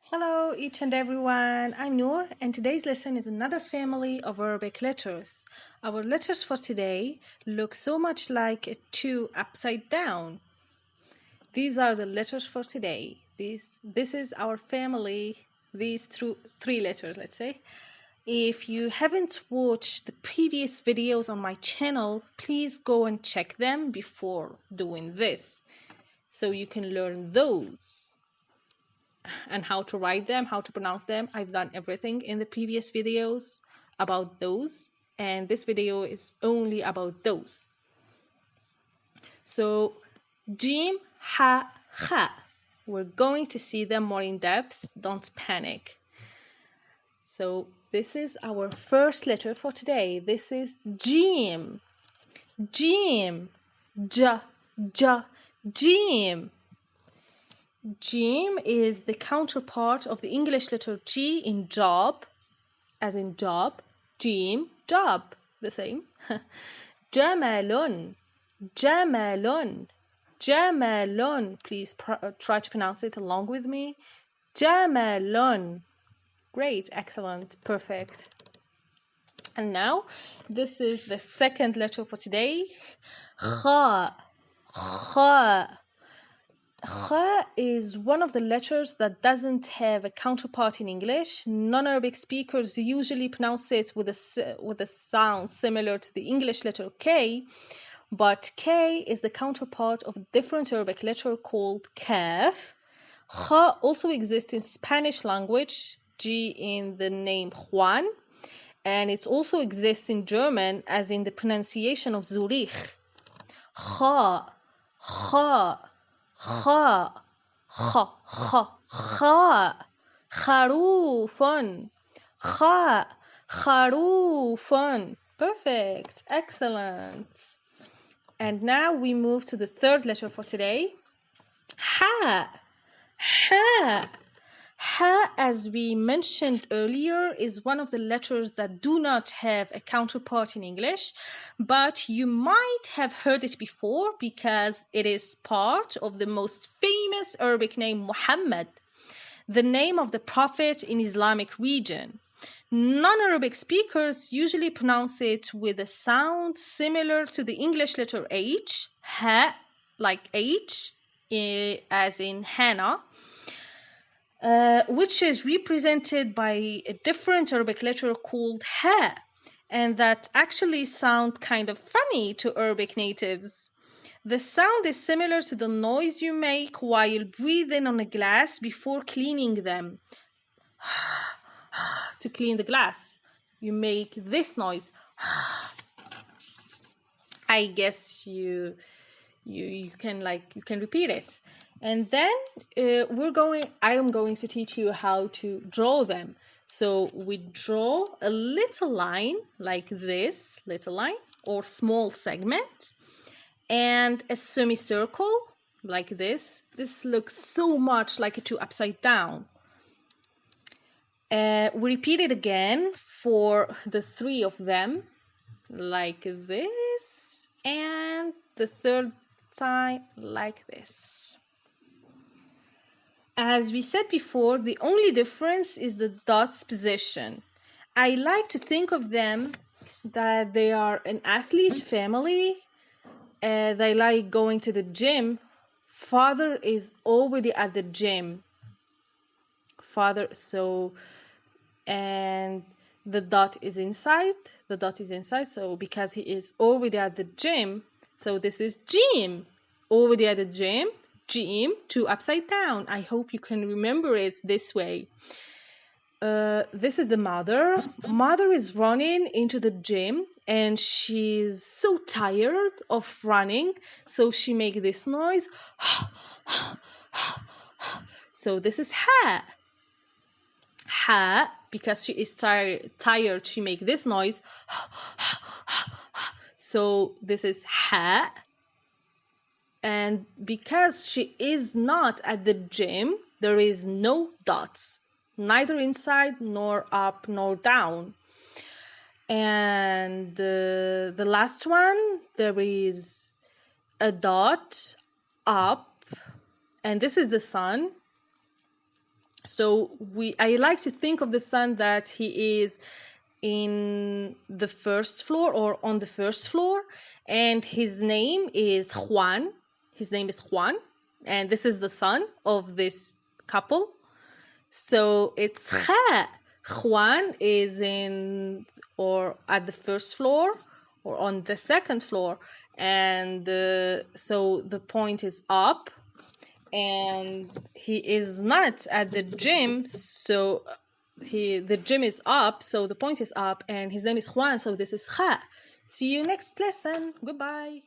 Hello, each and everyone. I'm Noor, and today's lesson is another family of Arabic letters. Our letters for today look so much like a 2 upside down. These are the letters for today. This is our family, these three letters, let's say. If you haven't watched the previous videos on my channel, please go and check them before doing this so you can learn those and how to write them, how to pronounce them. I've done everything in the previous videos about those, and this video is only about those. So, Jim, Ha, Ha. We're going to see them more in depth. Don't panic. So, this is our first letter for today. This is Jim. Jim. J, J, Jim. Jim is the counterpart of the English letter G in job, as in job, Jim, job, the same. Jamalun, Jamalun, Jamalun. Please try to pronounce it along with me. Jamalun. Great, excellent, perfect. And now, this is the second letter for today. Kha, Kha. Kha is one of the letters that doesn't have a counterpart in English. Non-Arabic speakers usually pronounce it with a sound similar to the English letter K, but K is the counterpart of a different Arabic letter called Kaf. Kha also exists in Spanish language, G in the name Juan, and it also exists in German as in the pronunciation of Zurich. Kha, Kha. خا خا خا خا خروف خا خروف. Perfect, excellent. And now we move to the third letter for today. Ha, ha. Ha, as we mentioned earlier, is one of the letters that do not have a counterpart in English, but you might have heard it before because it is part of the most famous Arabic name, Muhammad, the name of the prophet in Islamic region. Non-Arabic speakers usually pronounce it with a sound similar to the English letter H, ha, like H, as in Hannah, which is represented by a different Arabic letter called Ha, and that actually sound kind of funny to Arabic natives. The sound is similar to the noise you make while breathing on a glass before cleaning them. To clean the glass, you make this noise. I guess you can repeat it. And then I am going to teach you how to draw them. So we draw a little line like this, little line or small segment, and a semicircle like this. This looks so much like a 2 upside down. We repeat it again for the 3 of them like this, and the third time like this. As we said before, the only difference is the dots position. I like to think of them that they are an athlete family. They like going to the gym. Father is already at the gym. And the dot is inside. The dot is inside. So because he is already at the gym, so this is gym. Already at the gym. Gym, 2 upside down. I hope you can remember it this way. This is the mother. Mother is running into the gym and she's so tired of running, so she makes this noise. So this is ha. Ha, because she is tired, she makes this noise. So this is ha. And because she is not at the gym, there is no dots, neither inside nor up nor down. And the last one, there is a dot up, and this is the sun. So I like to think of the son that he is in the first floor or on the first floor, and his name is Juan. His name is Juan, and this is the son of this couple. So it's Kha. Juan is in or at the first floor or on the second floor, and so the point is up, and he is not at the gym, so the gym is up, so the point is up, and his name is Juan, so this is Kha. See you next lesson. Goodbye.